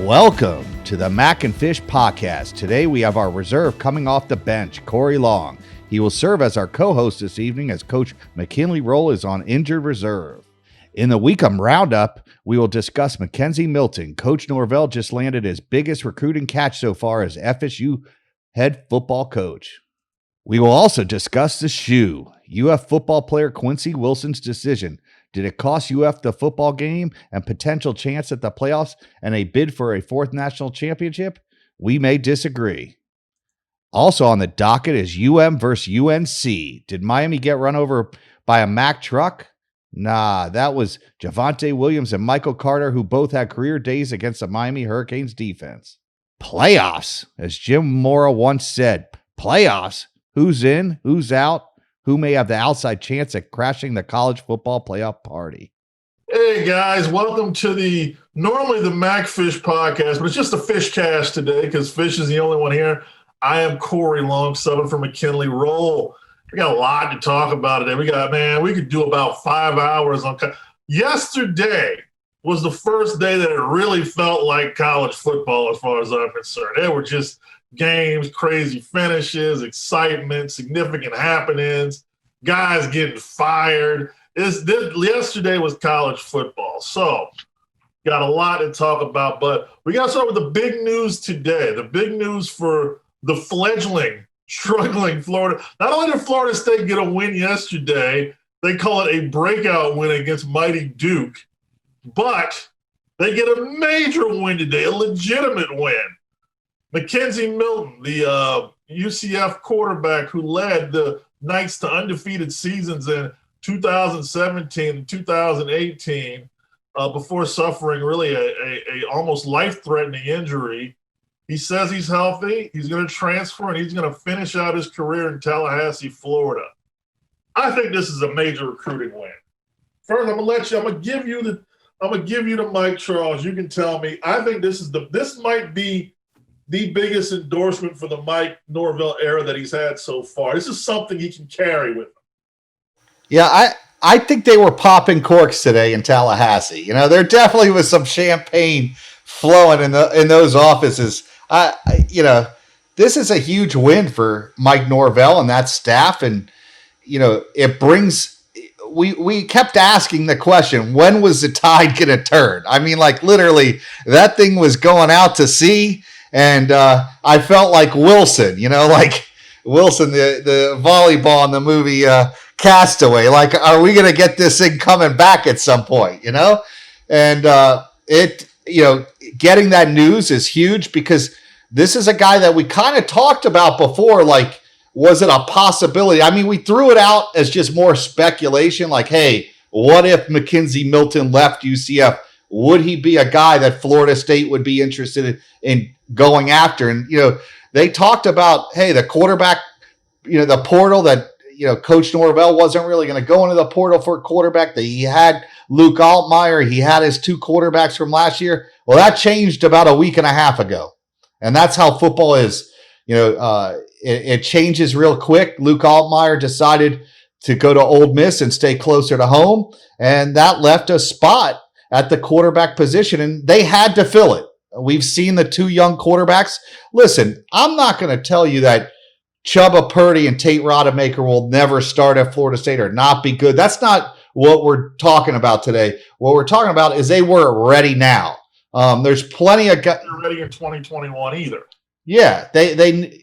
Welcome to the Mac and Fish podcast. Today we have our reserve coming off the bench, Corey Long. He will serve as our co-host this evening as Coach McKinley Rolle is on injured reserve. In the Weekum Roundup, we will discuss McKenzie Milton. Coach Norvell just landed his biggest recruiting catch so far as FSU head football coach. We will also discuss the shoe. UF football player Quincy Wilson's decision. Did it cost UF the football game and potential chance at the playoffs and a bid for a fourth national championship? We may disagree. Also on the docket is UM versus UNC. Did Miami get run over by a Mack truck? Nah, that was Javonte Williams and Michael Carter, who both had career days against the Miami Hurricanes defense. Playoffs, as Jim Mora once said. Playoffs? Who's in? Who's out? Who may have the outside chance at crashing the college football playoff party? Hey guys, welcome to normally the Mac Fish podcast, but it's just a fish cast today because Fish is the only one here. I am Corey Long, subbing for McKinley Rolle. We got a lot to talk about today. We could do about 5 hours on. Yesterday was the first day that it really felt like college football as far as I'm concerned. There were just games, crazy finishes, excitement, significant happenings, guys getting fired. Yesterday was college football. So got a lot to talk about, but we got to start with the big news today. The big news for the struggling Florida. Not only did Florida State get a win yesterday, they call it a breakout win against mighty Duke, but they get a major win today, a legitimate win. McKenzie Milton, the UCF quarterback who led the Knights to undefeated seasons in 2017 and 2018 before suffering really a almost life-threatening injury. He says he's healthy, he's going to transfer, and he's going to finish out his career in Tallahassee, Florida. I think this is a major recruiting win. First, I'm going to give you the Mike Charles. You can tell me. I think this might be the biggest endorsement for the Mike Norvell era that he's had so far. This is something he can carry with him. Yeah, I think they were popping corks today in Tallahassee. You know, there definitely was some champagne flowing in those offices. This is a huge win for Mike Norvell and that staff, and it brings. We kept asking the question, when was the tide going to turn? I mean, like literally, that thing was going out to sea. And I felt like Wilson, like Wilson, the volleyball in the movie Castaway. Like, are we going to get this thing coming back at some point, And getting that news is huge because this is a guy that we kind of talked about before. Like, was it a possibility? I mean, we threw it out as just more speculation. Like, hey, what if McKenzie Milton left UCF? Would he be a guy that Florida State would be interested in going after? And, they talked about, hey, the quarterback, the portal that, Coach Norvell wasn't really going to go into the portal for a quarterback. That he had Luke Altmaier. He had his two quarterbacks from last year. Well, that changed about a week and a half ago. And that's how football is. It changes real quick. Luke Altmaier decided to go to Ole Miss and stay closer to home. And that left a spot at the quarterback position, and they had to fill it. We've seen the two young quarterbacks. Listen, I'm not going to tell you that Chubba Purdy and Tate Rodemaker will never start at Florida State or not be good. That's not what we're talking about today. What we're talking about is they weren't ready now. There's plenty of guys. They're ready in 2021 either. Yeah, they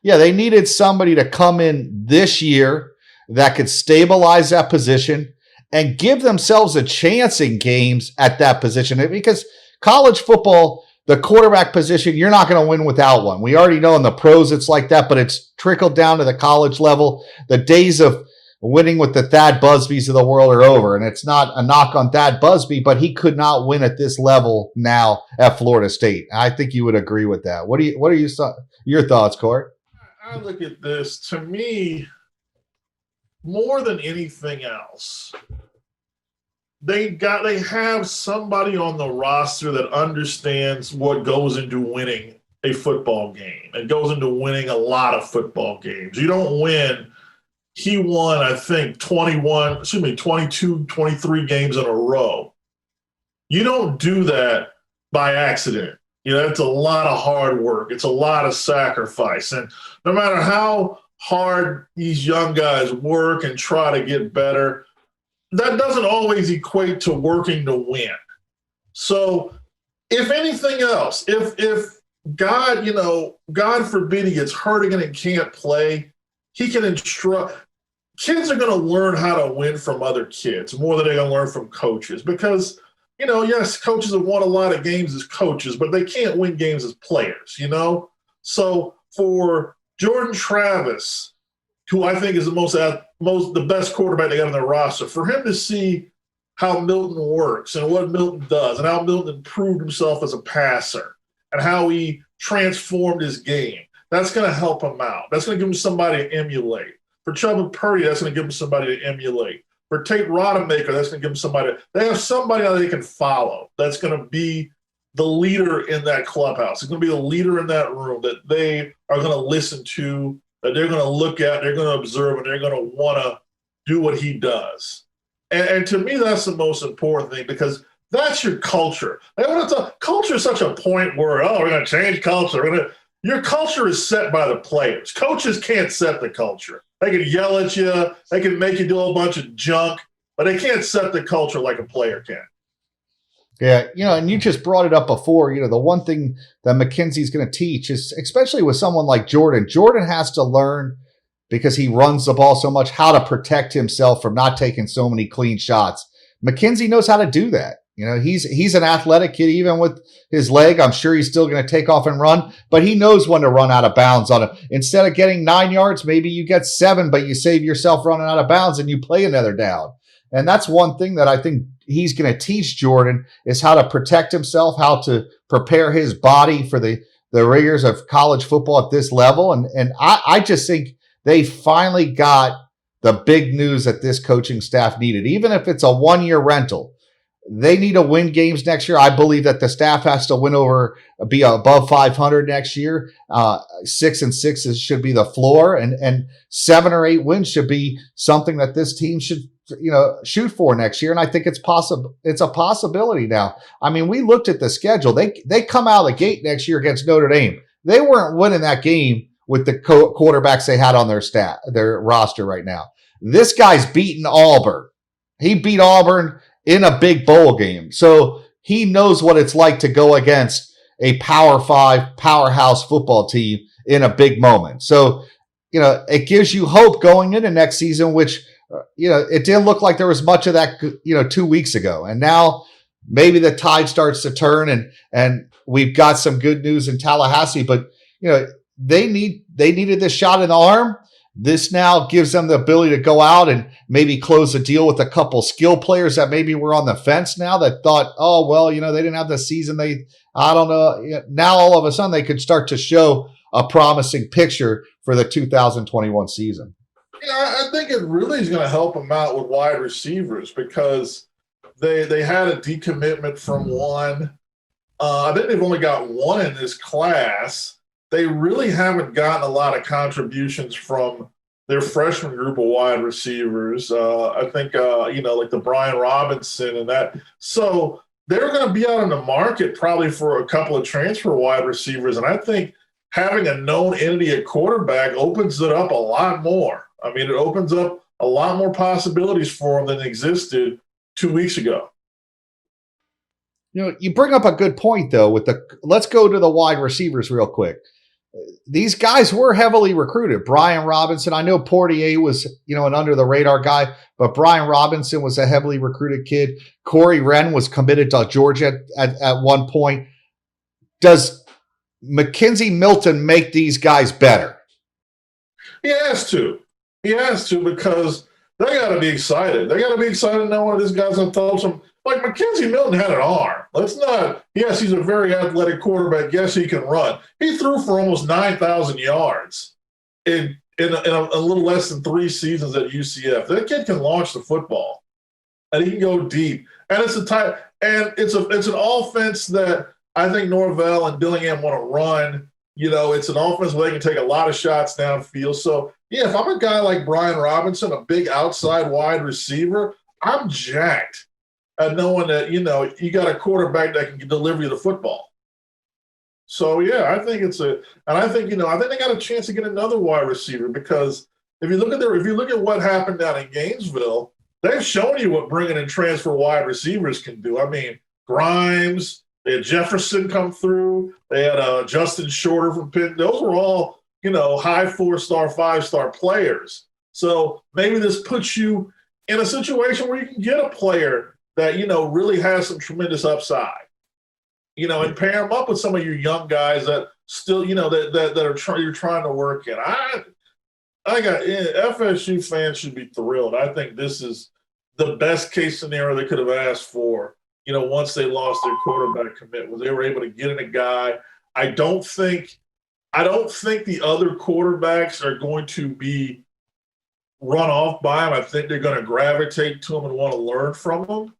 needed somebody to come in this year that could stabilize that position and give themselves a chance in games at that position. Because college football, the quarterback position, you're not going to win without one. We already know in the pros it's like that, but it's trickled down to the college level. The days of winning with the Thad Busbys of the world are over, and it's not a knock on Thad Busby, but he could not win at this level now at Florida State. I think you would agree with that. What are your thoughts, Court? I look at this, to me, more than anything else, they have somebody on the roster that understands what goes into winning a football game. It goes into winning a lot of football games. You don't win. He won, I think, 22, 23 games in a row. You don't do that by accident. It's a lot of hard work. It's a lot of sacrifice. And no matter how hard these young guys work and try to get better, that doesn't always equate to working to win. So if anything else, if God, God forbid he gets hurt again and can't play, he can instruct. Kids are going to learn how to win from other kids more than they're going to learn from coaches because, yes, coaches have won a lot of games as coaches, but they can't win games as players, So for Jordan Travis, who I think is the best quarterback they got on their roster, for him to see how Milton works and what Milton does and how Milton improved himself as a passer and how he transformed his game, that's going to help him out. That's going to give him somebody to emulate. For Chuba Purdy, that's going to give him somebody to emulate. For Tate Rodemaker, that's going to give him somebody. They have somebody that they can follow that's going to be the leader in that clubhouse. It's going to be the leader in that room that they are going to listen to, that they're going to look at, they're going to observe, and they're going to want to do what he does. And to me, that's the most important thing because that's your culture. Culture is such a point where, we're going to change culture. Your culture is set by the players. Coaches can't set the culture. They can yell at you. They can make you do a bunch of junk, but they can't set the culture like a player can. Yeah, and you just brought it up before, the one thing that McKenzie's going to teach is, especially with someone like Jordan has to learn, because he runs the ball so much, how to protect himself from not taking so many clean shots. McKenzie knows how to do that. He's an athletic kid, even with his leg. I'm sure he's still going to take off and run, but he knows when to run out of bounds on it. Instead of getting 9 yards, maybe you get 7, but you save yourself running out of bounds and you play another down. And that's one thing that I think he's going to teach Jordan is how to protect himself, how to prepare his body for the rigors of college football at this level. And I just think they finally got the big news that this coaching staff needed, even if it's a 1-year rental. They need to win games next year. I believe that the staff has to be above 500 next year. 6-6 should be the floor, and 7 or 8 wins should be something that this team should, shoot for next year. And I think it's possible. It's a possibility now. I mean, we looked at the schedule. They come out of the gate next year against Notre Dame. They weren't winning that game with the quarterbacks they had on their roster right now. This guy's beaten Auburn. He beat Auburn in a big bowl game. So he knows what it's like to go against a Power 5 powerhouse football team in a big moment. So, it gives you hope going into next season, which, it didn't look like there was much of that, 2 weeks ago. And now maybe the tide starts to turn and we've got some good news in Tallahassee, but, they needed this shot in the arm. This now gives them the ability to go out and maybe close a deal with a couple skill players that maybe were on the fence now that thought, they didn't have the season. I don't know. Now all of a sudden they could start to show a promising picture for the 2021 season. I think it really is going to help them out with wide receivers because they had a decommitment from one. I think they've only got one in this class. They really haven't gotten a lot of contributions from their freshman group of wide receivers. I think, like the Brian Robinson and that. So they're going to be out in the market probably for a couple of transfer wide receivers. And I think having a known entity at quarterback opens it up a lot more. I mean, it opens up a lot more possibilities for them than existed 2 weeks ago. You bring up a good point, though, let's go to the wide receivers real quick. These guys were heavily recruited. Brian Robinson, I know Portier was, an under the radar guy, but Brian Robinson was a heavily recruited kid. Corey Wren was committed to Georgia at one point. Does McKenzie Milton make these guys better? He has to. Because they got to be excited. They got to be excited to know one of these guys on throw some. Like McKenzie Milton had an arm. Yes, he's a very athletic quarterback. Yes, he can run. He threw for almost 9,000 yards in a little less than 3 seasons at UCF. That kid can launch the football, and he can go deep. And it's it's an offense that I think Norvell and Dillingham want to run. It's an offense where they can take a lot of shots downfield. So, if I'm a guy like Brian Robinson, a big outside wide receiver, I'm jacked. at knowing that, you got a quarterback that can deliver you the football. So, yeah, I think I think they got a chance to get another wide receiver because if you look at what happened down in Gainesville, they've shown you what bringing in transfer wide receivers can do. I mean, Grimes, they had Jefferson come through, they had Justin Shorter from Pitt. Those were all, high 4-star, 5-star players. So maybe this puts you in a situation where you can get a player that, really has some tremendous upside. And pair them up with some of your young guys that still, you're trying to work in. FSU fans should be thrilled. I think this is the best case scenario they could have asked for. Once they lost their quarterback commit, was they were able to get in a guy. I don't think the other quarterbacks are going to be run off by him. I think they're going to gravitate to him and want to learn from him.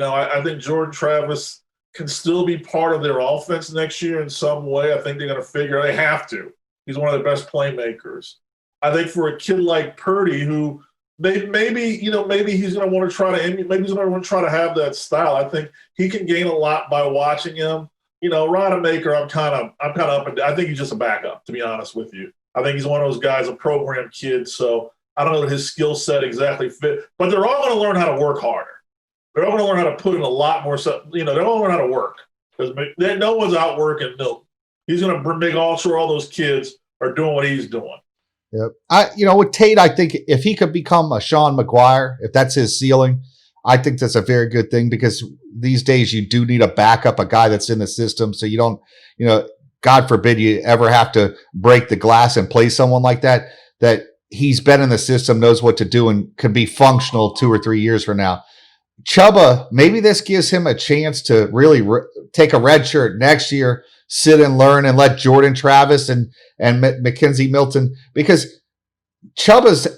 I think Jordan Travis can still be part of their offense next year in some way. I think they're going to figure they have to. He's one of the best playmakers. I think for a kid like Purdy, who maybe he's going to want to try to have that style. I think he can gain a lot by watching him. Rodemaker, I'm kind of up and I think he's just a backup, to be honest with you. I think he's one of those guys, a program kid. So I don't know that his skill set exactly fit, but they're all going to learn how to work harder. They're all going to learn how to put in a lot more stuff. They're all going to learn how to work because no one's outworking Milton. He's going to make sure all those kids are doing what he's doing. Yep. With Tate, I think if he could become a Sean McGuire, if that's his ceiling, I think that's a very good thing because these days you do need a backup, a guy that's in the system. So you don't, God forbid you ever have to break the glass and play someone like that he's been in the system, knows what to do, and could be functional 2 or 3 years from now. Chubba, maybe this gives him a chance to really take a red shirt next year, sit and learn, and let Jordan Travis and Mackenzie Milton, because Chubba's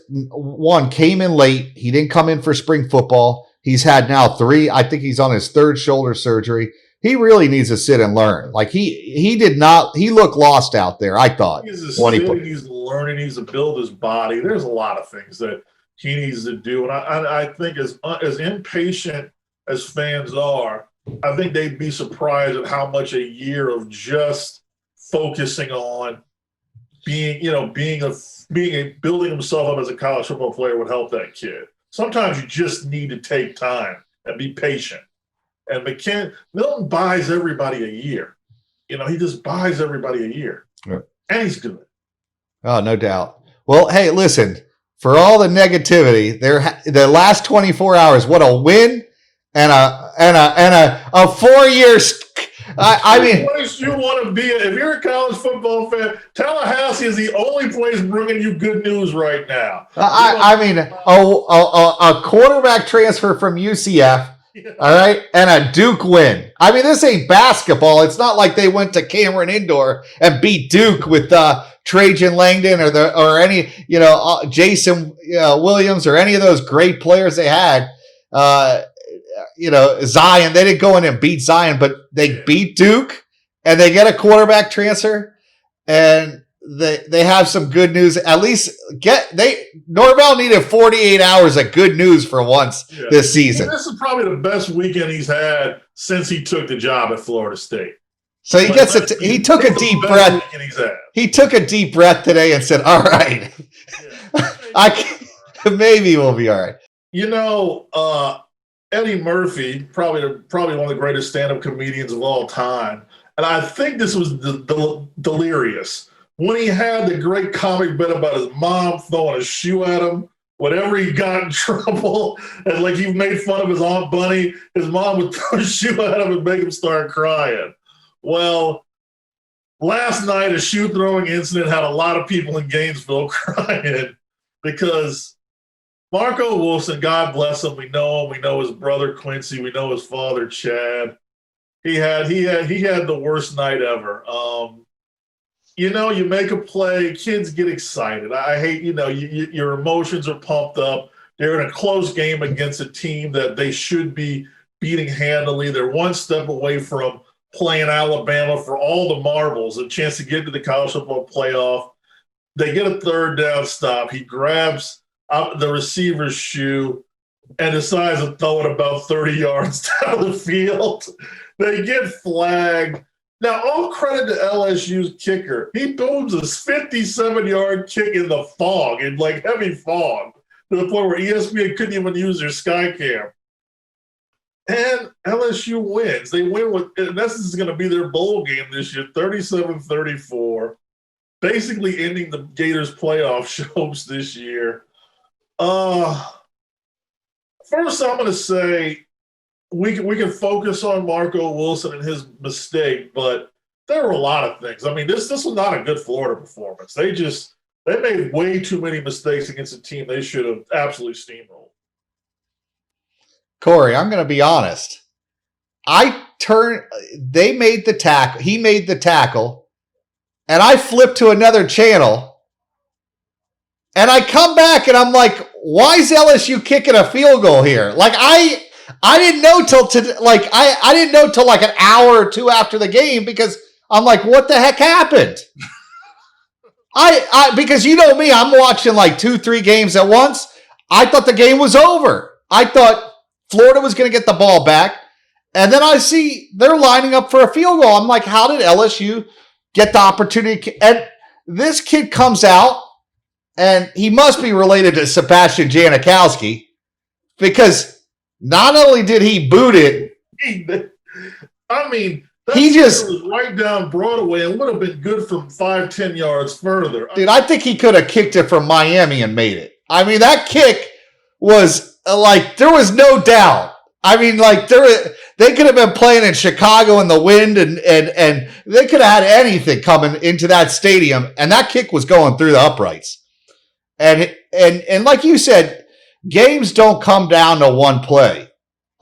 came in late. He didn't come in for spring football. He's had now 3. I think he's on his 3rd shoulder surgery. He really needs to sit and learn. Like he did not. He looked lost out there, I thought. He needs to learn. He needs to build his body. There's a lot of things that he needs to do. And I think as impatient as fans are, I think they'd be surprised at how much a year of just focusing on building himself up as a college football player would help that kid. Sometimes you just need to take time and be patient. And Milton buys everybody a year. He just buys everybody a year. Yeah. And he's good. Oh, no doubt. Well, hey, listen, for all the negativity, the last 24 hours, what a win and a 4 years. I mean, place you want to be if you're a college football fan, Tallahassee is the only place bringing you good news right now. I mean, a quarterback transfer from UCF. Yeah. All right. And a Duke win. I mean, this ain't basketball. It's not like they went to Cameron Indoor and beat Duke with Trajan Langdon or any, Jason Williams or any of those great players they had. Zion, they didn't go in and beat Zion, but they beat Duke and they get a quarterback transfer and they have some good news. At least Norvell needed 48 hours of good news for once this season. This is probably the best weekend he's had since he took the job at Florida State. So he took a deep breath. He took a deep breath today and said, "All right, maybe we'll be all right." Eddie Murphy, probably one of the greatest stand-up comedians of all time, and I think this was delirious when he had the great comic bit about his mom throwing a shoe at him whenever he got in trouble, and like he made fun of his Aunt Bunny. His mom would throw a shoe at him and make him start crying. Well, last night a shoe throwing incident had a lot of people in Gainesville crying because Marco Wilson, God bless him, we know him. We know his brother Quincy. We know his father Chad. He had the worst night ever. You make a play, kids get excited. I hate, your emotions are pumped up. They're in a close game against a team that they should be beating handily. They're one step away from playing Alabama for all the marbles, a chance to get to the college football playoff. They get a 3rd down stop. He grabs the receiver's shoe. and decides to throw it about 30 yards down the field. They get flagged. Now, all credit to LSU's kicker. He booms a 57-yard kick in the fog, in like heavy fog, to the point where ESPN couldn't even use their Skycam. And LSU wins. They win with, in essence, is going to be their bowl game this year, 37-34, basically ending the Gators' playoff hopes this year. First, I'm going to say we can focus on Marco Wilson and his mistake, but there were a lot of things. I mean, this was not a good Florida performance. They made way too many mistakes against a team they should have absolutely steamrolled. Corey, I'm going to be honest. They made the tackle. He made the tackle, and I flipped to another channel, and I come back and I'm like, why is LSU kicking a field goal here? Like I didn't know till I didn't know till like an hour or two after the game, because I'm like, what the heck happened? Because you know me, I'm watching like 2-3 games at once. I thought the game was over. I thought Florida was going to get the ball back. And then I see they're lining up for a field goal. I'm like, how did LSU get the opportunity? And this kid comes out, and he must be related to Sebastian Janikowski, because not only did he boot it, I mean, that he just was right down Broadway and would have been good from 5-10 yards further. Dude, I think he could have kicked it from Miami and made it. I mean, that kick was like, there was no doubt. I mean, like they could have been playing in Chicago in the wind, and they could have had anything coming into that stadium, and that kick was going through the uprights. And like you said, games don't come down to one play.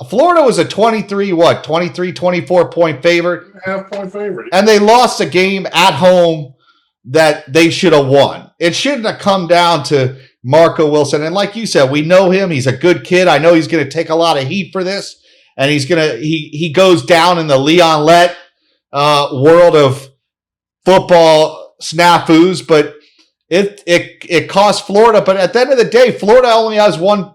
Florida was a 24 point favorite. Half-point favorite. And they lost a game at home that they should have won. It shouldn't have come down to Marco Wilson. And like you said, we know him. He's a good kid. I know he's going to take a lot of heat for this. And he goes down in the Leon Lett world of football snafus, but it cost Florida. But at the end of the day, Florida only has one.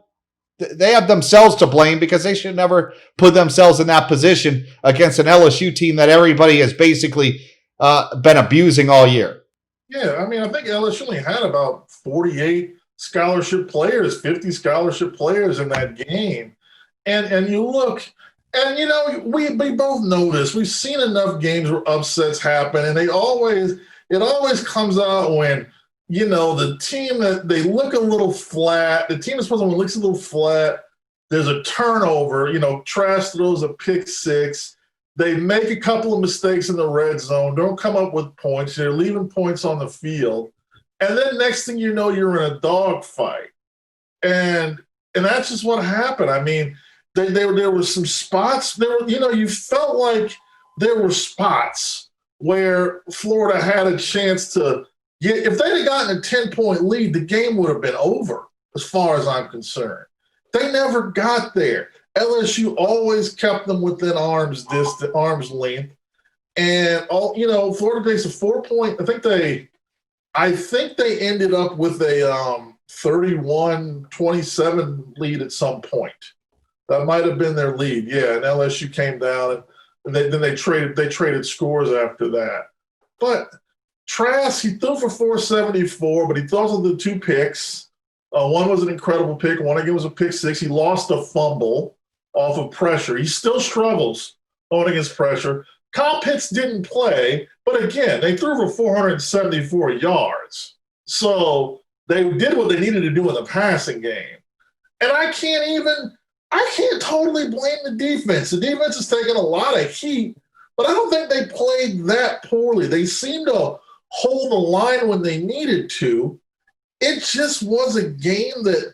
They have themselves to blame, because they should never put themselves in that position against an LSU team that everybody has basically been abusing all year. Yeah, I mean, I think LSU only had about 48 scholarship players, 50 scholarship players in that game. And you look, and, you know, we both know this. We've seen enough games where upsets happen, and it always comes out when, you know, the team that they look a little flat, the team that's supposed to looks a little flat, there's a turnover, you know, Trask throws a pick six, they make a couple of mistakes in the red zone, don't come up with points, they're leaving points on the field, and then next thing you know, you're in a dogfight. And that's just what happened. I mean, there were some spots, you felt like there were spots where Florida had a chance to if they'd have gotten a 10-point lead, the game would have been over, as far as I'm concerned. They never got there. LSU always kept them within arm's length. And Florida takes a 4-point. I think they ended up with a 31-27 lead at some point. That might have been their lead. Yeah, and LSU came down, and then they traded scores after that. But Trask, he threw for 474, but he throws the 2 picks. One was an incredible pick. One again was a pick six. He lost a fumble off of pressure. He still struggles going against pressure. Kyle Pitts didn't play, but again, they threw for 474 yards. So they did what they needed to do in the passing game. And I can't totally blame the defense. The defense has taken a lot of heat, but I don't think they played that poorly. They seemed to hold the line when they needed to. It just was a game that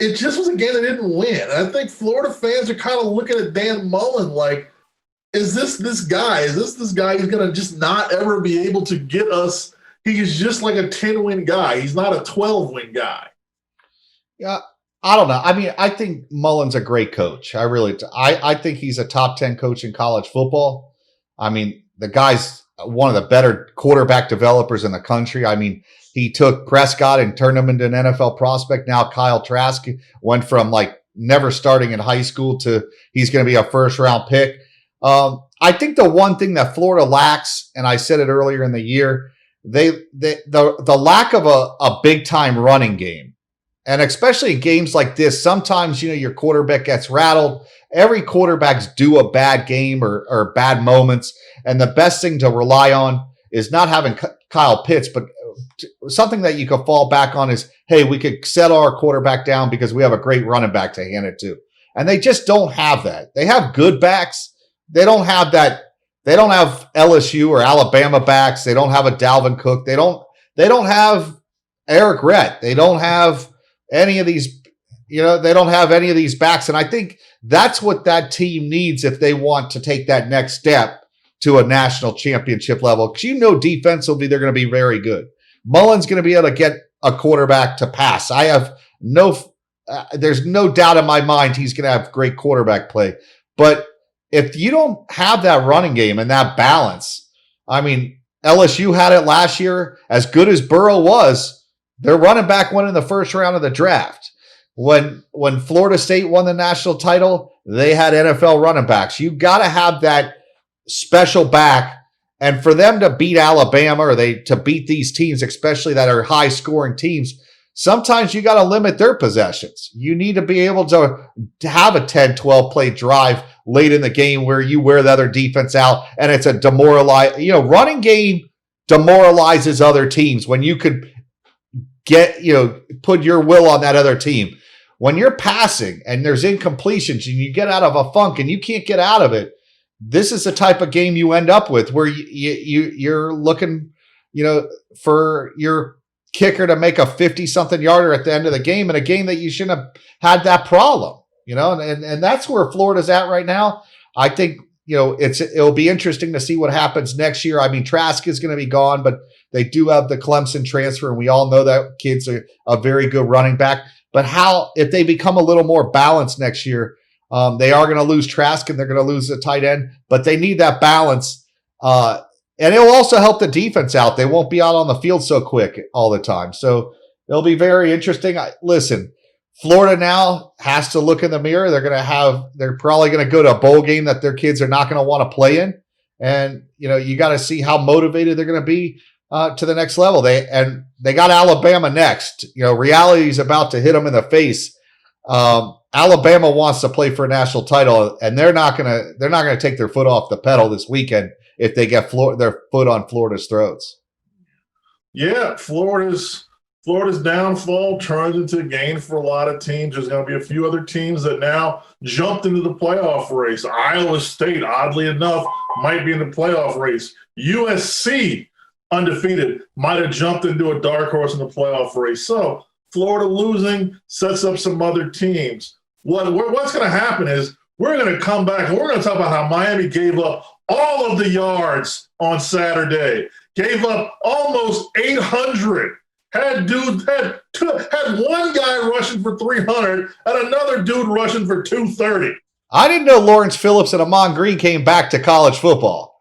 it just was a game that didn't win. I think Florida fans are kind of looking at Dan Mullen like, is this guy who's going to just not ever be able to get us? He's just like a 10-win guy. He's not a 12-win guy. Yeah, I don't know. I mean, I think Mullen's a great coach. I think he's a top 10 coach in college football. I mean, the guy's one of the better quarterback developers in the country. I mean, he took Prescott and turned him into an NFL prospect. Now Kyle Trask went from like never starting in high school to he's going to be a first round pick. I think the one thing that Florida lacks, and I said it earlier in the year, the lack of a big time running game, and especially in games like this, sometimes your quarterback gets rattled. Every quarterback's due a bad game or bad moments, and the best thing to rely on is not having Kyle Pitts, but something that you could fall back on is, hey, we could settle our quarterback down because we have a great running back to hand it to, and they just don't have that. They have good backs. They don't have that. They don't have LSU or Alabama backs. They don't have a Dalvin Cook. They don't have Eric Rett. They don't have any of these, they don't have any of these backs. And I think that's what that team needs if they want to take that next step to a national championship level. Because defensively, they're going to be very good. Mullen's going to be able to get a quarterback to pass. I have there's no doubt in my mind he's going to have great quarterback play. But if you don't have that running game and that balance, I mean, LSU had it last year. As good as Burrow was, their running back went in the first round of the draft. When Florida State won the national title, they had NFL running backs. You got to have that special back. And for them to beat Alabama or to beat these teams, especially that are high scoring teams, sometimes you got to limit their possessions. You need to be able to have a 10, 12 play drive late in the game where you wear the other defense out and it's a running game demoralizes other teams when you could put your will on that other team. When you're passing and there's incompletions and you get out of a funk and you can't get out of it, this is the type of game you end up with where you're looking, for your kicker to make a 50-something yarder at the end of the game in a game that you shouldn't have had that problem, and that's where Florida's at right now. I think, it'll be interesting to see what happens next year. I mean, Trask is going to be gone, but they do have the Clemson transfer, and we all know that kid's a very good running back. But if they become a little more balanced next year, they are going to lose Trask and they're going to lose the tight end, but they need that balance. And it'll also help the defense out. They won't be out on the field so quick all the time. So it'll be very interesting. Listen, Florida now has to look in the mirror. They're probably going to go to a bowl game that their kids are not going to want to play in. And, you got to see how motivated they're going to be to the next level. They got Alabama next. Reality is about to hit them in the face. Alabama wants to play for a national title, and they're not going to take their foot off the pedal this weekend if they get their foot on Florida's throats. Yeah, Florida's downfall turns into a gain for a lot of teams. There's going to be a few other teams that now jumped into the playoff race. Iowa State, oddly enough, might be in the playoff race. USC, undefeated, might have jumped into a dark horse in the playoff race. So Florida losing sets up some other teams. What's going to happen is we're going to come back and we're going to talk about how Miami gave up all of the yards on Saturday, gave up almost 800, had one guy rushing for 300 and another dude rushing for 230. I didn't know Lawrence Phillips and Amon Green came back to college football.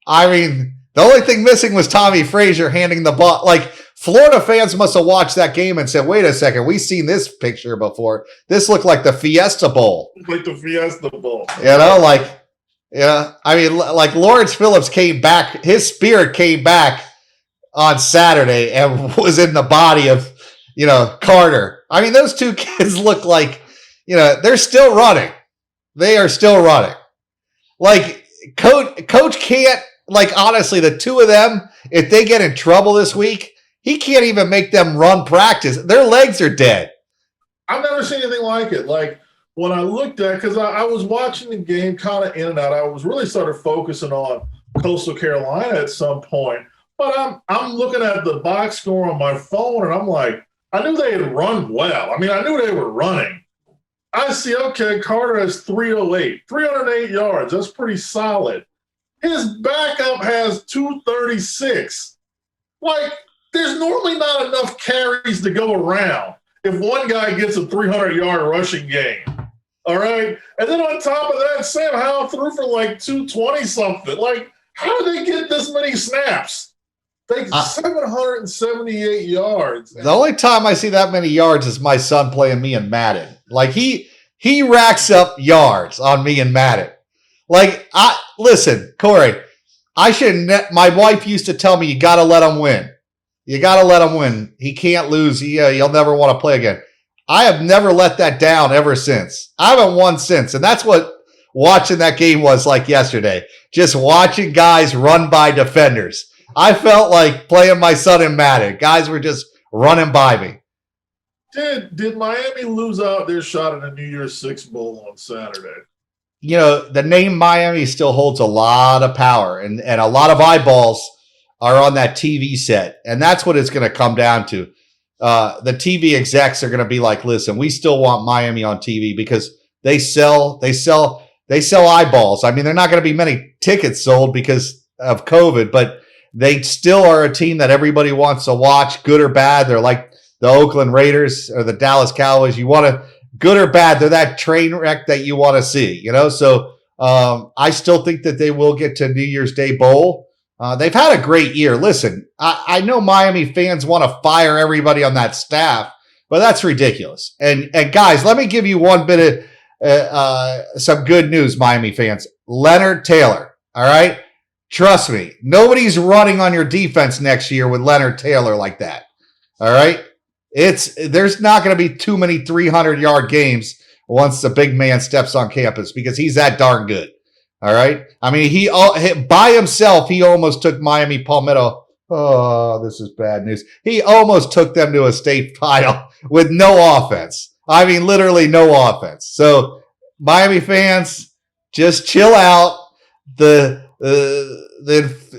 I mean, the only thing missing was Tommy Frazier handing the ball. Like, Florida fans must have watched that game and said, wait a second, we've seen this picture before. This looked like the Fiesta Bowl. Like the Fiesta Bowl. I mean, like Lawrence Phillips came back. His spirit came back on Saturday and was in the body of, Carter. I mean, those two kids look like, they're still running. They are still running. Like, Coach can't, honestly, the two of them, if they get in trouble this week, he can't even make them run practice. Their legs are dead. I've never seen anything like it. Like, when I looked at, because I was watching the game kind of in and out, I was really started focusing on Coastal Carolina at some point. But I'm looking at the box score on my phone, and I'm like, I knew they had run well. I mean, I knew they were running. I see, okay, Carter has 308 yards. That's pretty solid. His backup has 236. Like, there's normally not enough carries to go around if one guy gets a 300-yard rushing game. All right? And then on top of that, Sam Howell threw for like 220-something. Like, how did they get this many snaps? Like 778 yards. The only time I see that many yards is my son playing me in Madden. Like he racks up yards on me in Madden. Like listen, Corey, my wife used to tell me you got to let him win. You got to let him win. He can't lose. He'll never want to play again. I have never let that down ever since. I haven't won since. And that's what watching that game was like yesterday. Just watching guys run by defenders. I felt like playing my son in Madden. Guys were just running by me. Did Miami lose out their shot at a New Year's Six Bowl on Saturday? You know, the name Miami still holds a lot of power, and a lot of eyeballs are on that TV set. And that's what it's going to come down to. The TV execs are going to be like, listen, we still want Miami on TV because they sell eyeballs. I mean, there are not going to be many tickets sold because of COVID, but they still are a team that everybody wants to watch, good or bad. They're like the Oakland Raiders or the Dallas Cowboys. You want to, good or bad, they're that train wreck that you want to see, you know? So I still think that they will get to New Year's Day Bowl. They've had a great year. Listen, I know Miami fans want to fire everybody on that staff, but that's ridiculous. And guys, let me give you one bit of some good news, Miami fans. Leonard Taylor, all right? Trust me, nobody's running on your defense next year with Leonard Taylor like that. All right? There's not going to be too many 300-yard games once the big man steps on campus because he's that darn good. All right? I mean, he by himself, he almost took Miami Palmetto. Oh, this is bad news. He almost took them to a state final with no offense. I mean, literally no offense. So, Miami fans, just chill out. The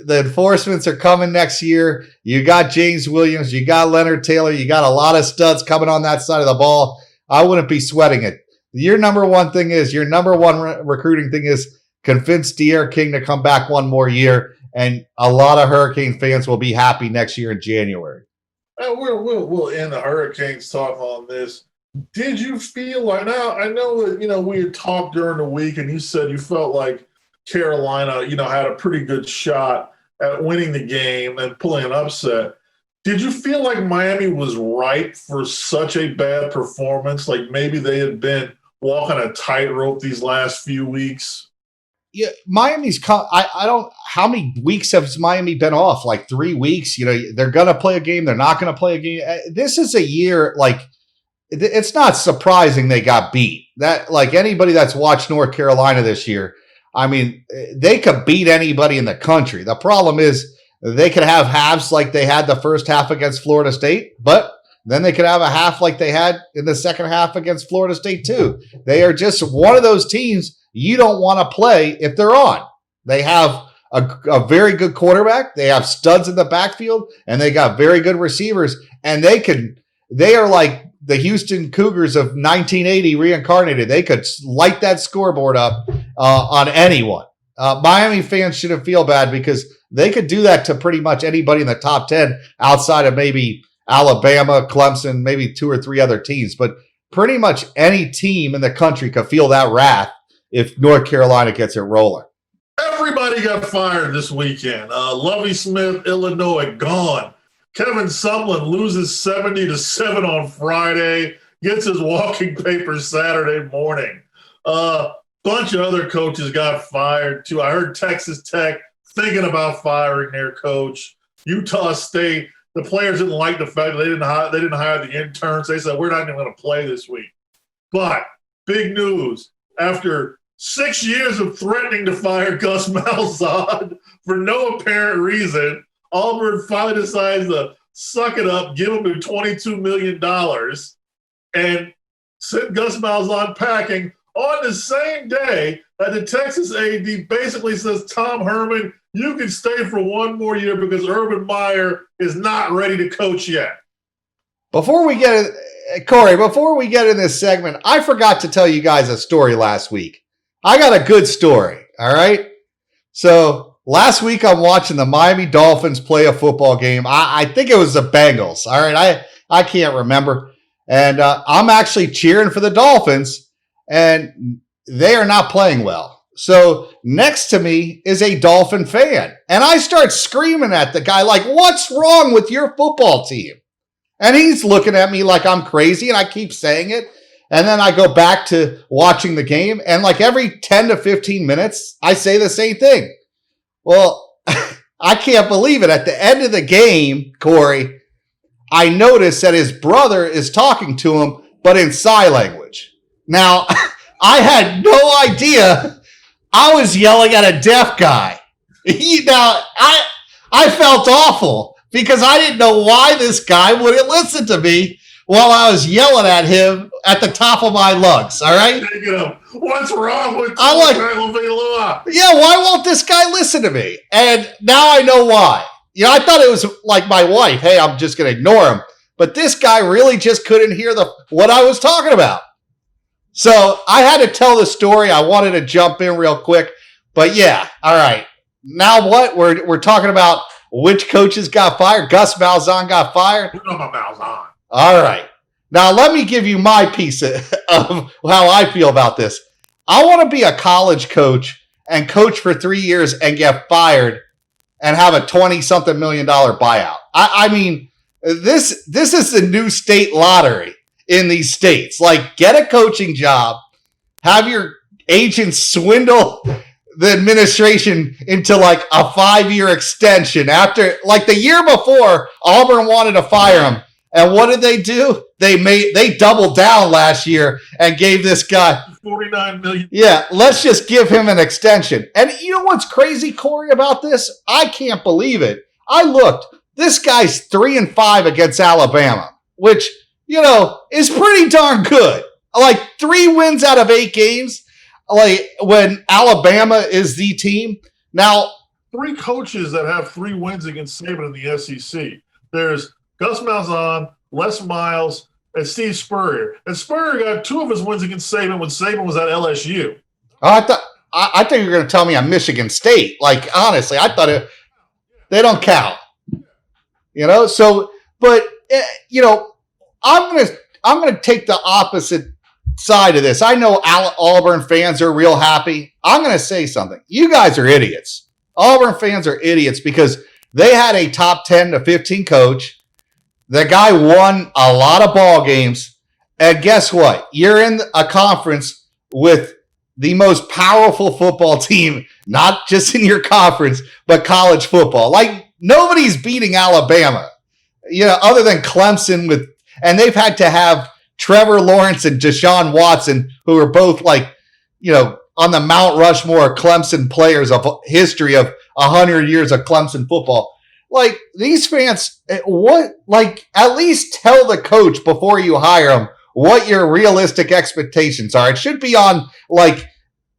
enforcements are coming next year. You got James Williams. You got Leonard Taylor. You got a lot of studs coming on that side of the ball. I wouldn't be sweating it. Your number one recruiting thing is convince D'Eriq King to come back one more year, and a lot of Hurricane fans will be happy next year in January. We'll end the Hurricanes talk on this. Did you feel like, now I know that, we had talked during the week and you said you felt like Carolina, had a pretty good shot at winning the game and pulling an upset. Did you feel like Miami was ripe for such a bad performance? Like maybe they had been walking a tightrope these last few weeks? Yeah, Miami's how many weeks has Miami been off? Like 3 weeks? They're going to play a game. They're not going to play a game. This is a year, like, it's not surprising they got beat. That, like, anybody that's watched North Carolina this year, I mean, they could beat anybody in the country. The problem is they could have halves like they had the first half against Florida State, but then they could have a half like they had in the second half against Florida State too. They are just one of those teams you don't want to play if they're on. They have a very good quarterback. They have studs in the backfield, and they got very good receivers. And they are like the Houston Cougars of 1980 reincarnated. They could light that scoreboard up on anyone. Miami fans shouldn't feel bad because they could do that to pretty much anybody in the top 10 outside of maybe Alabama, Clemson, maybe 2 or 3 other teams. But pretty much any team in the country could feel that wrath if North Carolina gets it rolling. Everybody got fired this weekend. Lovie Smith, Illinois, gone. Kevin Sumlin loses 70-7 on Friday, gets his walking papers Saturday morning. Bunch of other coaches got fired too. I heard Texas Tech thinking about firing their coach. Utah State, the players didn't like the fact that they didn't hire the interns. They said, we're not even going to play this week. But big news, after 6 years of threatening to fire Gus Malzahn for no apparent reason, Auburn finally decides to suck it up, give him $22 million, and send Gus Malzahn packing on the same day that the Texas AD basically says, Tom Herman, you can stay for one more year because Urban Meyer is not ready to coach yet. Before we get in this segment, I forgot to tell you guys a story last week. I got a good story, all right? So last week I'm watching the Miami Dolphins play a football game. I think it was the Bengals, all right? I can't remember. And I'm actually cheering for the Dolphins, and they are not playing well. So next to me is a Dolphin fan. And I start screaming at the guy, like, what's wrong with your football team? And he's looking at me like I'm crazy, and I keep saying it. And then I go back to watching the game, and like every 10 to 15 minutes, I say the same thing. Well, I can't believe it. At the end of the game, Corey, I noticed that his brother is talking to him, but in sign language. Now, I had no idea I was yelling at a deaf guy. Now, I felt awful because I didn't know why this guy wouldn't listen to me while I was yelling at him at the top of my lungs. All right. What's wrong with I'm like, yeah, why won't this guy listen to me? And now I know why. You know, I thought it was like my wife. Hey, I'm just going to ignore him. But this guy really just couldn't hear what I was talking about. So I had to tell the story. I wanted to jump in real quick. But yeah, all right. Now what? We're talking about which coaches got fired. Gus Malzahn got fired. We're talking about Malzahn. All right. Now let me give you my piece of how I feel about this. I want to be a college coach and coach for 3 years and get fired and have a $20-something million buyout. I mean, this is the new state lottery in these states. Like, get a coaching job, have your agents swindle the administration into like a 5-year extension. After, like, the year before, Auburn wanted to fire him. And what did they do? They doubled down last year and gave this guy $49 million. Yeah, let's just give him an extension. And you know what's crazy, Corey, about this? I can't believe it. I looked. This guy's 3-5 against Alabama, which, you know, is pretty darn good. Like 3 wins out of 8 games, like when Alabama is the team. Now, 3 coaches that have 3 wins against Saban in the SEC. There's Gus Malzahn, Les Miles, and Steve Spurrier. And Spurrier got 2 of his wins against Saban when Saban was at LSU. Oh, I thought you were going to tell me I'm Michigan State. Like, honestly, I thought they don't count. You know, so, but, you know, I'm going to take the opposite side of this. I know Auburn fans are real happy. I'm going to say something. You guys are idiots. Auburn fans are idiots because they had a top 10 to 15 coach. The guy won a lot of ball games. And guess what? You're in a conference with the most powerful football team, not just in your conference, but college football. Like, nobody's beating Alabama, you know, other than Clemson and they've had to have Trevor Lawrence and Deshaun Watson, who are both like, you know, on the Mount Rushmore Clemson players of history of 100 years of Clemson football. Like, these fans, at least tell the coach before you hire him what your realistic expectations are. It should be on, like,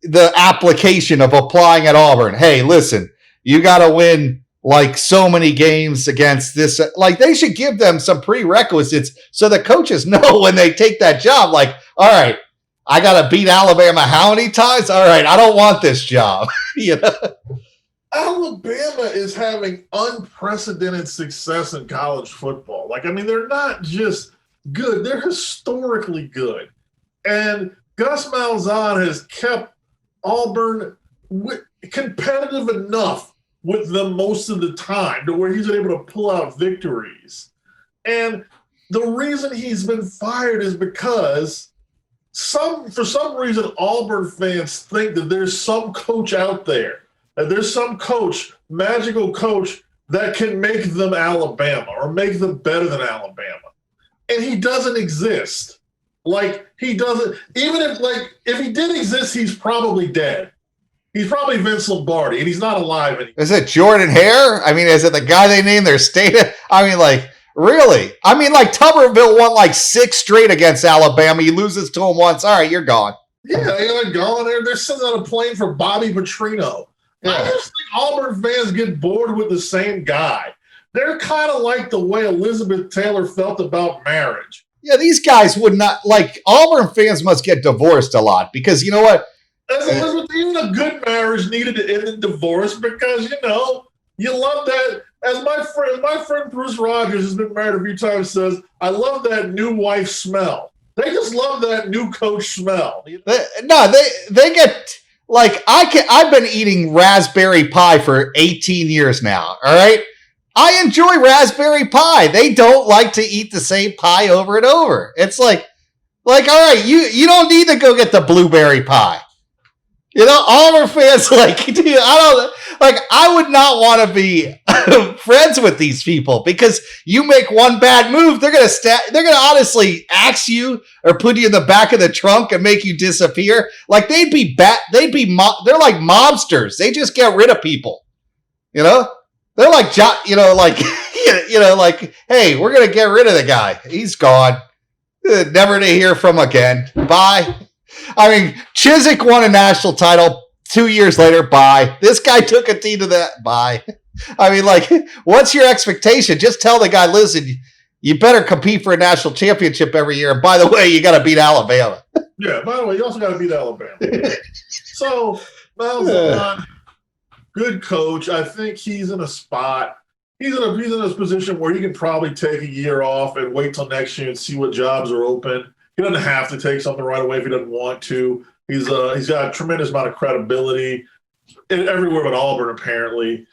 the application of applying at Auburn. Hey, listen, you got to win, like, so many games against this. Like, they should give them some prerequisites so the coaches know when they take that job, like, all right, I got to beat Alabama how many times? All right, I don't want this job. You know? Alabama is having unprecedented success in college football. Like, I mean, they're not just good, they're historically good. And Gus Malzahn has kept Auburn competitive enough with them most of the time to where he's able to pull out victories. And the reason he's been fired is because for some reason, Auburn fans think that there's some coach out there, that there's some coach, magical coach, that can make them Alabama or make them better than Alabama. And he doesn't exist. Like, he doesn't, even if he did exist, he's probably dead. He's probably Vince Lombardi, and he's not alive anymore. Is it Jordan Hare? I mean, is it the guy they named their state? I mean, like, really? I mean, like, Tuberville won like 6 straight against Alabama. He loses to him once. All right, you're gone. Yeah, they're gone. They're sending out a plane for Bobby Petrino. Yeah. I just think Auburn fans get bored with the same guy. They're kind of like the way Elizabeth Taylor felt about marriage. Yeah, these guys would not, like, Auburn fans must get divorced a lot because, you know what? As Elizabeth, even a good marriage needed to end in divorce because, you know, you love that. As my friend Bruce Rogers has been married a few times says, I love that new wife smell. They just love that new coach smell. They I've been eating raspberry pie for 18 years now. All right. I enjoy raspberry pie. They don't like to eat the same pie over and over. It's all right, you don't need to go get the blueberry pie. Auburn fans dude, I would not want to be friends with these people because you make one bad move, they're gonna honestly axe you or put you in the back of the trunk and make you disappear. Like they're like mobsters. They just get rid of people. They're like hey, we're gonna get rid of the guy. He's gone, never to hear from again. Bye. I mean, Chiswick won a national title 2 years later. Bye. This guy took a team to that. Bye. I mean, what's your expectation? Just tell the guy, listen, you better compete for a national championship every year. And by the way, you got to beat Alabama. Yeah, by the way, you also got to beat Alabama. So, Malzahn, good coach. I think he's in a spot. He's in a position where he can probably take a year off and wait till next year and see what jobs are open. He doesn't have to take something right away if he doesn't want to. He's got a tremendous amount of credibility everywhere but Auburn, apparently.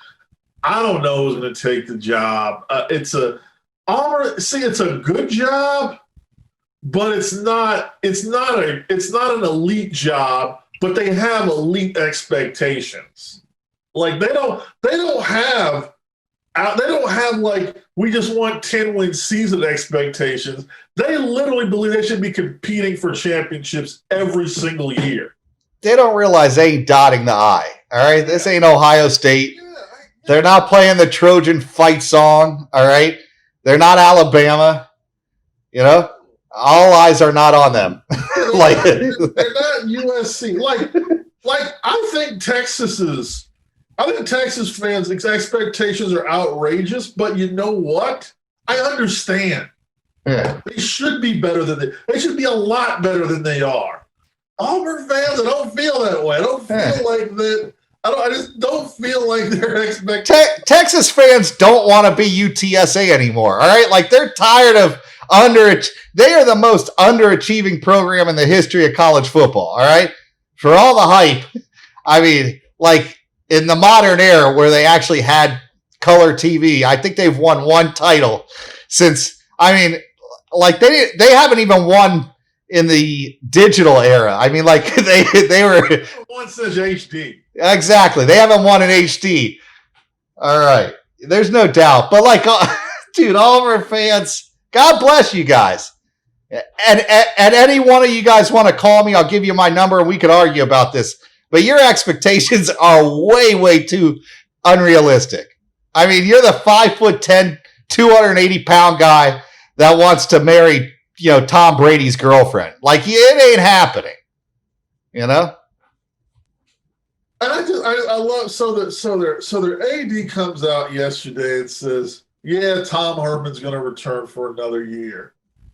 I don't know who's going to take the job. It's a good job, but it's not an elite job, but they have elite expectations. Like they don't have we just want 10-win season expectations. They literally believe they should be competing for championships every single year. They don't realize they ain't dotting the I. All right, this ain't Ohio State. They're not playing the Trojan fight song. All right, they're not Alabama. All eyes are not on them. They're not USC. I think Texas fans' expectations are outrageous, but you know what? I understand. Yeah. They should be better than they should be a lot better than they are. Auburn fans, I don't feel that way. I don't feel like that. I just don't feel like their expectations. Texas fans don't want to be UTSA anymore. All right, they're tired of they are the most underachieving program in the history of college football. All right, for all the hype. I mean, in the modern era where they actually had color TV, I think they've won one title since. I mean, they haven't even won in the digital era. I mean, they were one says HD. Exactly, they haven't won in HD. All right, there's no doubt. But dude, Auburn fans, God bless you guys. And any one of you guys want to call me, I'll give you my number and we could argue about this. But your expectations are way, way too unrealistic. I mean, you're the 5'10", 280-pound guy that wants to marry, Tom Brady's girlfriend. It ain't happening. And I love so their AD comes out yesterday and says, "Yeah, Tom Herman's going to return for another year,"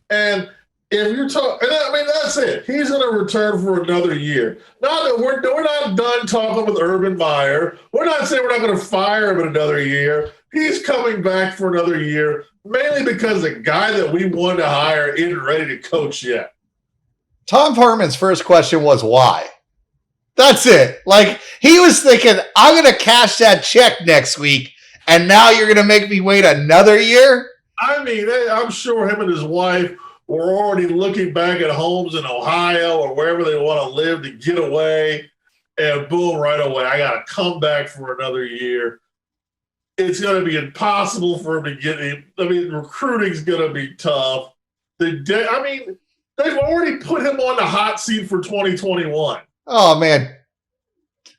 and if you're talking, I mean, that's it. He's going to return for another year. Not that we're not done talking with Urban Meyer. We're not saying we're not going to fire him in another year. He's coming back for another year, mainly because the guy that we wanted to hire isn't ready to coach yet. Tom Herman's first question was why. That's it. He was thinking, I'm going to cash that check next week, and now you're going to make me wait another year? I mean, I'm sure him and his wife were already looking back at homes in Ohio or wherever they want to live to get away, and boom, right away, I got to come back for another year. It's going to be impossible for him to get him. I mean, recruiting's going to be tough. They've already put him on the hot seat for 2021. Oh, man.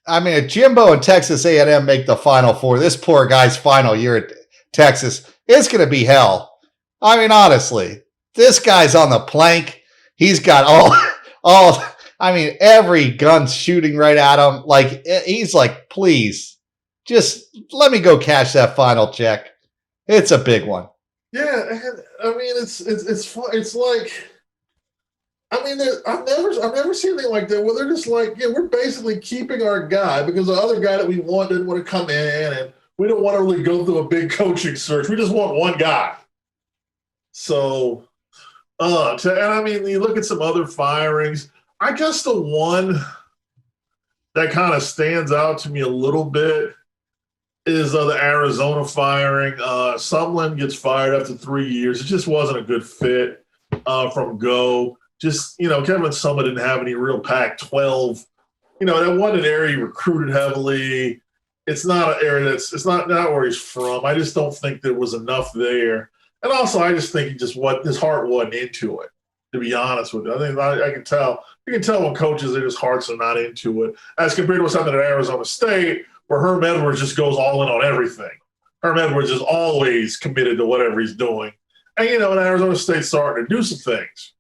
I mean, if Jimbo and Texas A&M make the Final Four, this poor guy's final year at Texas, it's going to be hell. I mean, honestly. This guy's on the plank. He's got every gun's shooting right at him. He's please, just let me go cash that final check. It's a big one. Yeah, and I mean, it's fun. It's I mean, I've never seen anything like that where they're just we're basically keeping our guy because the other guy that we want didn't want to come in, and we don't want to really go through a big coaching search. We just want one guy. So. And I mean, you look at some other firings. I guess the one that kind of stands out to me a little bit is the Arizona firing. Sumlin gets fired after 3 years. It just wasn't a good fit from go. Just, Kevin Sumlin didn't have any real Pac-12. That wasn't an area he recruited heavily. It's not an area it's not where he's from. I just don't think there was enough there. And also, I just think his heart wasn't into it, to be honest with you. I think I can tell. You can tell when coaches, their hearts are not into it, as compared to what's happening at Arizona State, where Herm Edwards just goes all in on everything. Herm Edwards is always committed to whatever he's doing. And, and Arizona State's starting to do some things.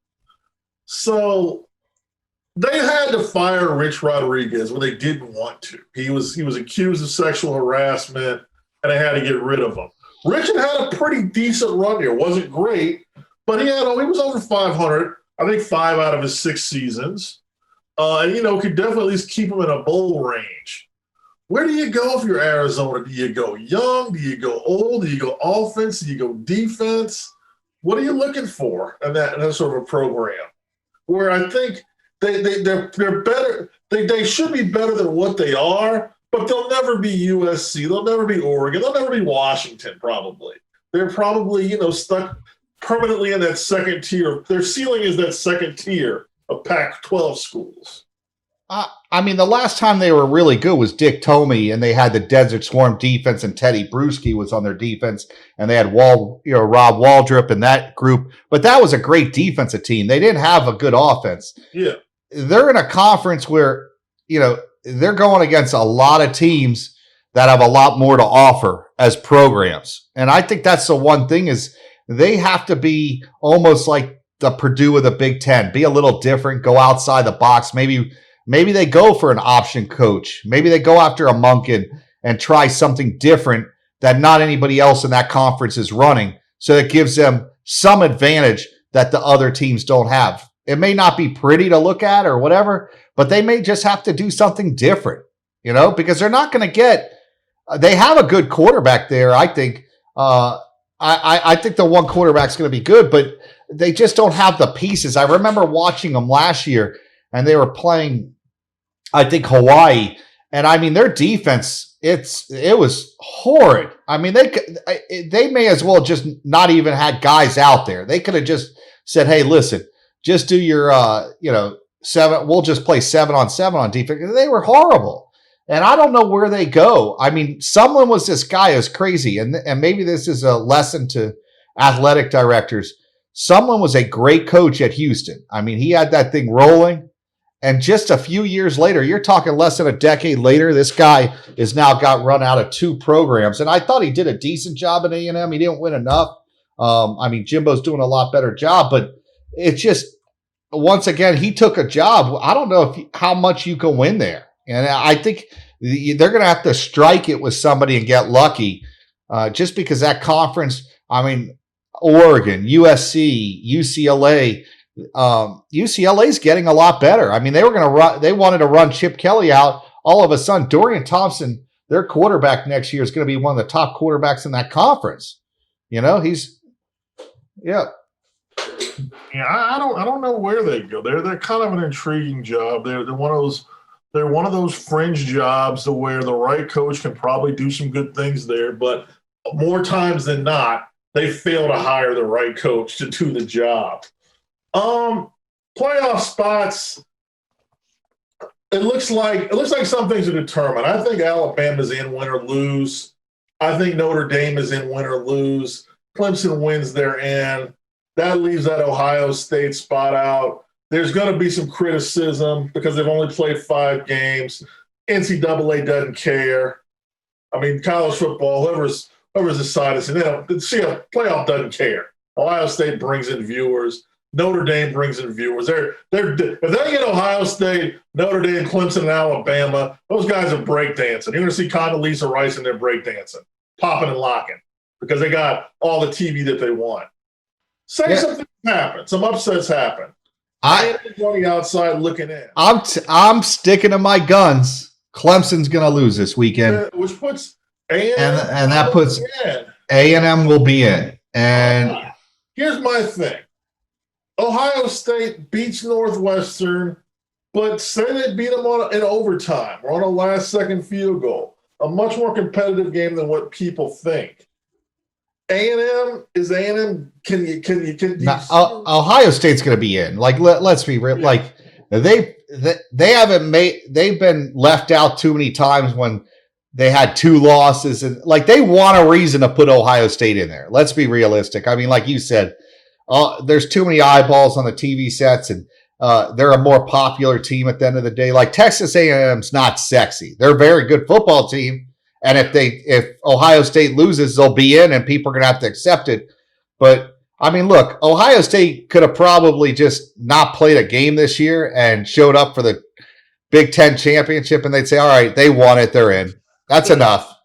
So they had to fire Rich Rodriguez when they didn't want to. He was accused of sexual harassment, and they had to get rid of him. Richard had a pretty decent run here. Wasn't great, but he was over 500. I think 5 out of his 6 seasons. And, could definitely at least keep him in a bowl range. Where do you go if you're Arizona? Do you go young? Do you go old? Do you go offense? Do you go defense? What are you looking for in that sort of a program? Where I think they're better. They should be better than what they are, but they'll never be USC. They'll never be Oregon. They'll never be Washington, probably. They're probably, stuck permanently in that second tier. Their ceiling is that second tier of Pac-12 schools. The last time they were really good was Dick Tomey, and they had the Desert Swarm defense, and Teddy Bruschi was on their defense, and they had Rob Waldrop in that group. But that was a great defensive team. They didn't have a good offense. Yeah. They're in a conference where, they're going against a lot of teams that have a lot more to offer as programs. And I think that's the one thing is they have to be almost like the Purdue of the Big Ten, be a little different, go outside the box. Maybe they go for an option coach. Maybe they go after a Monken and try something different that not anybody else in that conference is running. So it gives them some advantage that the other teams don't have. It may not be pretty to look at or whatever, but they may just have to do something different, because they're not going to get they have a good quarterback there, I think. I think the one quarterback's going to be good, but they just don't have the pieces. I remember watching them last year, and they were playing, I think, Hawaii. And, their defense, it was horrid. They may as well just not even had guys out there. They could have just said, hey, listen, just do your, 7. We'll just play 7-on-7 on defense. They were horrible. And I don't know where they go. Someone was this guy who's crazy. And maybe this is a lesson to athletic directors. Someone was a great coach at Houston. He had that thing rolling. And just a few years later, you're talking less than a decade later, this guy is now got run out of 2 programs. And I thought he did a decent job at A&M. He didn't win enough. Jimbo's doing a lot better job. But it's just, once again, he took a job. I don't know how much you can win there. And I think they're going to have to strike it with somebody and get lucky just because that conference, Oregon, USC, UCLA, UCLA's getting a lot better. They were going to run, they wanted to run Chip Kelly out. All of a sudden, Dorian Thompson, their quarterback next year, is going to be one of the top quarterbacks in that conference. Yeah. Yeah, I don't know where they go. They're kind of an intriguing job. They're one of those fringe jobs to where the right coach can probably do some good things there, but more times than not, they fail to hire the right coach to do the job. Playoff spots. It looks like some things are determined. I think Alabama's in, win or lose. I think Notre Dame is in, win or lose. Clemson wins, they're in. That leaves that Ohio State spot out. There's going to be some criticism because they've only played 5 games. NCAA doesn't care. College football, whoever's decided, the playoff doesn't care. Ohio State brings in viewers. Notre Dame brings in viewers. If they get Ohio State, Notre Dame, Clemson, and Alabama, those guys are breakdancing. You're going to see Condoleezza Rice in there breakdancing, popping and locking because they got all the TV that they want. Something happen. Some upsets happen. I am on the outside looking in. I'm sticking to my guns. Clemson's going to lose this weekend, which puts A&M and that puts A&M will be in. And here's my thing: Ohio State beats Northwestern, But say they beat them in overtime or on a last-second field goal, a much more competitive game than what people think. A&M is A&M. Can you Ohio State's going to be in. Like, let's be real. Yeah. Like, they haven't made. They've been left out too many times when they had 2 losses, and like they want a reason to put Ohio State in there. Let's be realistic. I mean, like you said, there's too many eyeballs on the TV sets, and they're a more popular team at the end of the day. Like Texas A&M's not sexy. They're a very good football team. And if Ohio State loses, they'll be in and people are going to have to accept it. But, I mean, look, Ohio State could have probably just not played a game this year and showed up for the Big Ten championship, and they'd say, all right, they won it, they're in. That's enough.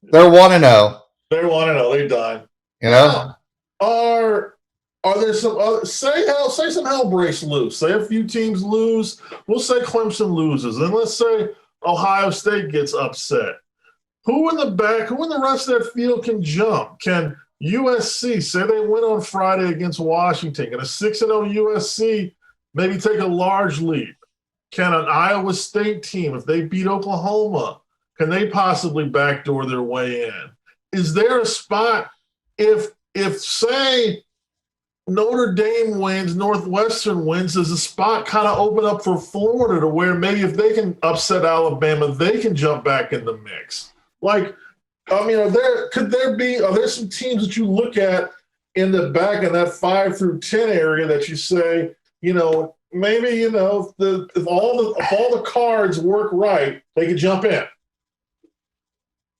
They're 1-0. They're 1-0. They're done. You know? Are there some other – say some hell breaks loose. Say a few teams lose. We'll say Clemson loses. And let's say Ohio State gets upset. Who in the rest of that field can jump? Can USC, say they win on Friday against Washington, can a 6-0 USC maybe take a large leap? Can an Iowa State team, if they beat Oklahoma, can they possibly backdoor their way in? Is there a spot if say Notre Dame wins, Northwestern wins, does a spot kind of open up for Florida to where maybe if they can upset Alabama, they can jump back in the mix? Like, I mean, are there some teams that you look at in the back in that 5 through 10 area that you say, you know, maybe, you know, if all the cards work right, they could jump in?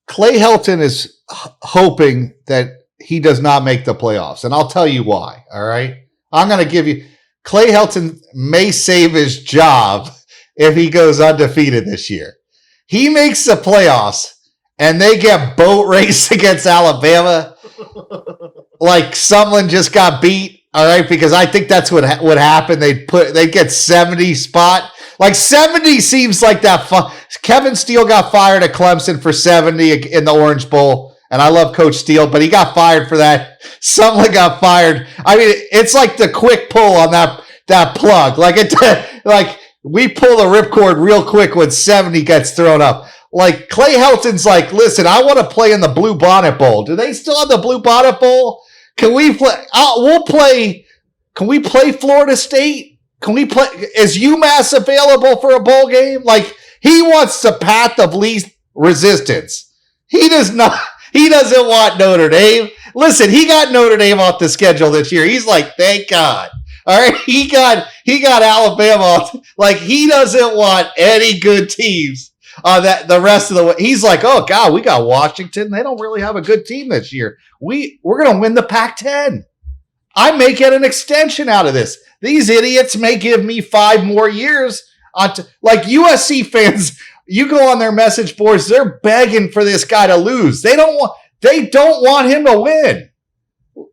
Clay Helton is hoping that he does not make the playoffs, and I'll tell you why. All right, I'm going to give you Clay Helton may save his job if he goes undefeated this year. He makes the playoffs. And they get boat race against Alabama like Sumlin just got beat, all right? Because I think that's what would happen. They'd get 70 spot. Like 70 seems like that fun. Kevin Steele got fired at Clemson for 70 in the Orange Bowl, and I love Coach Steele, but he got fired for that. Sumlin got fired. I mean, it's like the quick pull on that plug. Like we pull the ripcord real quick when 70 gets thrown up. Like Clay Helton's like, listen, I want to play in the Blue Bonnet Bowl. Do they still have the Blue Bonnet Bowl? Can we play? We'll play. Can we play Florida State? Can we play? Is UMass available for a bowl game? Like he wants the path of least resistance. He does not. He doesn't want Notre Dame. Listen, he got Notre Dame off the schedule this year. He's like, thank God. All right, he got Alabama off. Like he doesn't want any good teams. That the rest of the way, he's like, oh God, we got Washington. They don't really have a good team this year. We're gonna win the Pac-10. I may get an extension out of this. These idiots may give me 5 more years. Like USC fans, you go on their message boards, they're begging for this guy to lose. They don't want him to win.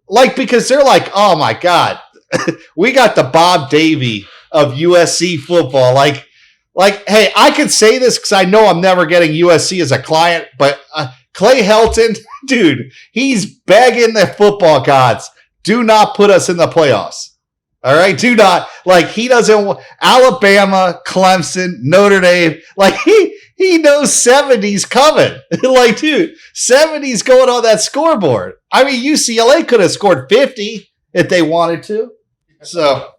Like because they're like, oh my God, we got the Bob Davie of USC football. Like, hey, I could say this because I know I'm never getting USC as a client, but Clay Helton, dude, he's begging the football gods, do not put us in the playoffs. All right? Do not. Like, he doesn't want Alabama, Clemson, Notre Dame. Like, he knows 70's coming. Like, dude, 70's going on that scoreboard. I mean, UCLA could have scored 50 if they wanted to. So,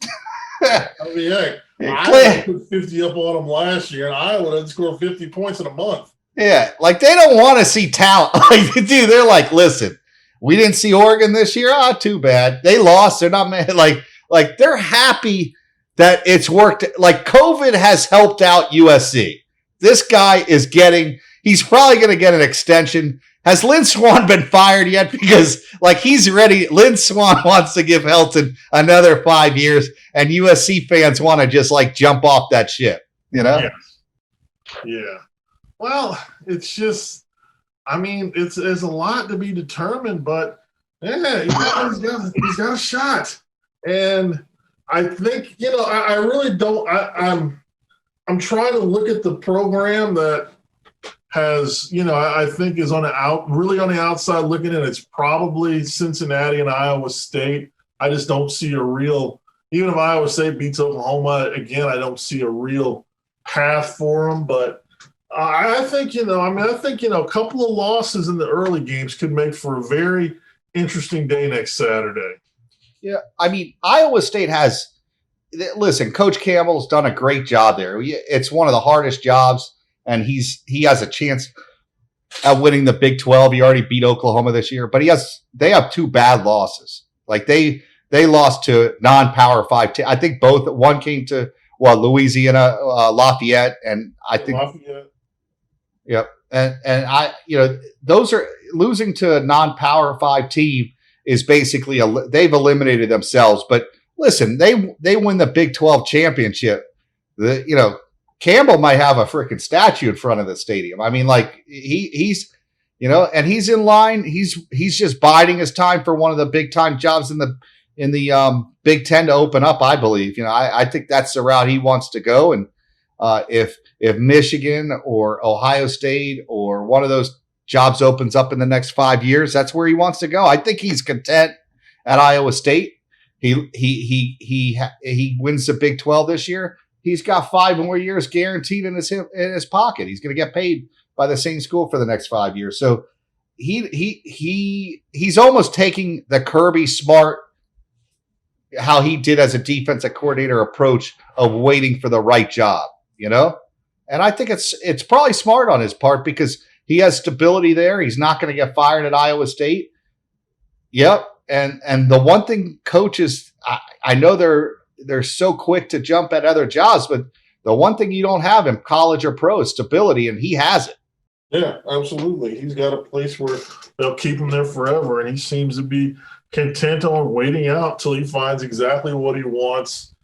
I mean, hey. I put 50 up on them last year, and Iowa didn't score 50 points in a month. Yeah, like they don't want to see talent. Like, dude, they're like, listen, we didn't see Oregon this year. Oh, too bad. They lost. They're not mad. Like they're happy that it's worked. Like COVID has helped out USC. This guy he's probably going to get an extension. Has Lynn Swann been fired yet? Because like he's ready. Lynn Swann wants to give Helton another 5 years, and USC fans want to just like jump off that ship. You know? Yeah. Well, it's just. I mean, it's a lot to be determined, but yeah, he's got a shot, and I think I really don't. I'm trying to look at the program that has, I think is really on the outside looking in. It's probably Cincinnati and Iowa State. I just don't see even if Iowa State beats Oklahoma again, I don't see a real path for them. But I think, a couple of losses in the early games could make for a very interesting day next Saturday. Yeah, I mean, Iowa State has – listen, Coach Campbell's done a great job there. It's one of the hardest jobs, and he has a chance at winning the Big 12. He already beat Oklahoma this year, but they have 2 bad losses. Like they lost to non-Power 5 I think one came to Louisiana, Lafayette, and I think Lafayette. Yep. And those are losing to a non-Power 5 team is basically they've eliminated themselves. But listen, they win the Big 12 championship. Campbell might have a freaking statue in front of the stadium. I mean, like he's and he's in line. He's just biding his time for one of the big time jobs in the Big Ten to open up. I believe. I think that's the route he wants to go. And if Michigan or Ohio State or one of those jobs opens up in the next 5 years, that's where he wants to go. I think he's content at Iowa State. He wins the Big 12 this year. He's got 5 more years guaranteed in his pocket. He's going to get paid by the same school for the next 5 years. So he's almost taking the Kirby Smart, how he did as a defensive coordinator approach of waiting for the right job, And I think it's probably smart on his part because he has stability there. He's not going to get fired at Iowa State. Yep. And the one thing coaches, I know they're so quick to jump at other jobs, but the one thing you don't have in college or pro is stability, and he has it. Yeah, absolutely. He's got a place where they'll keep him there forever, and he seems to be content on waiting out till he finds exactly what he wants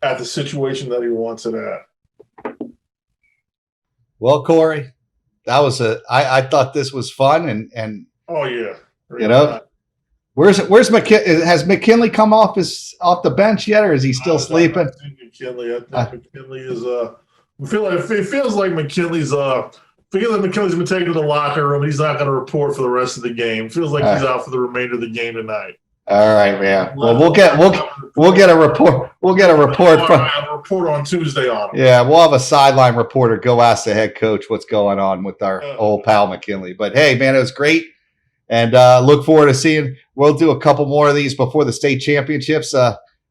at the situation that he wants it at. Well, Corey, that was I thought this was fun, and oh yeah, Where's McKinley? Has McKinley come off the bench yet, or is he still sleeping? McKinley, I think McKinley is. It feels like McKinley's. McKinley's been taken to the locker room. He's not going to report for the rest of the game. Feels like he's out for the remainder of the game tonight. All right, man. Well, we'll get a report. We'll get a report report on Tuesday on him. Yeah, we'll have a sideline reporter go ask the head coach what's going on with our old pal McKinley. But hey, man, it was great. And look forward to seeing. We'll do a couple more of these before the state championships.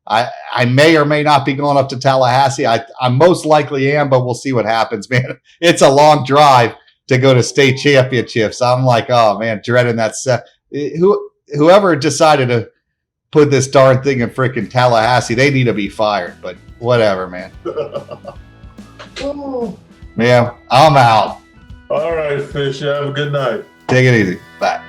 I may or may not be going up to Tallahassee. I most likely am, but we'll see what happens, man. It's a long drive to go to state championships. I'm like, oh man, dreading that. Whoever decided to put this darn thing in freaking Tallahassee, they need to be fired. But whatever, man. Man, I'm out. All right, Fish. Have a good night. Take it easy. Bye.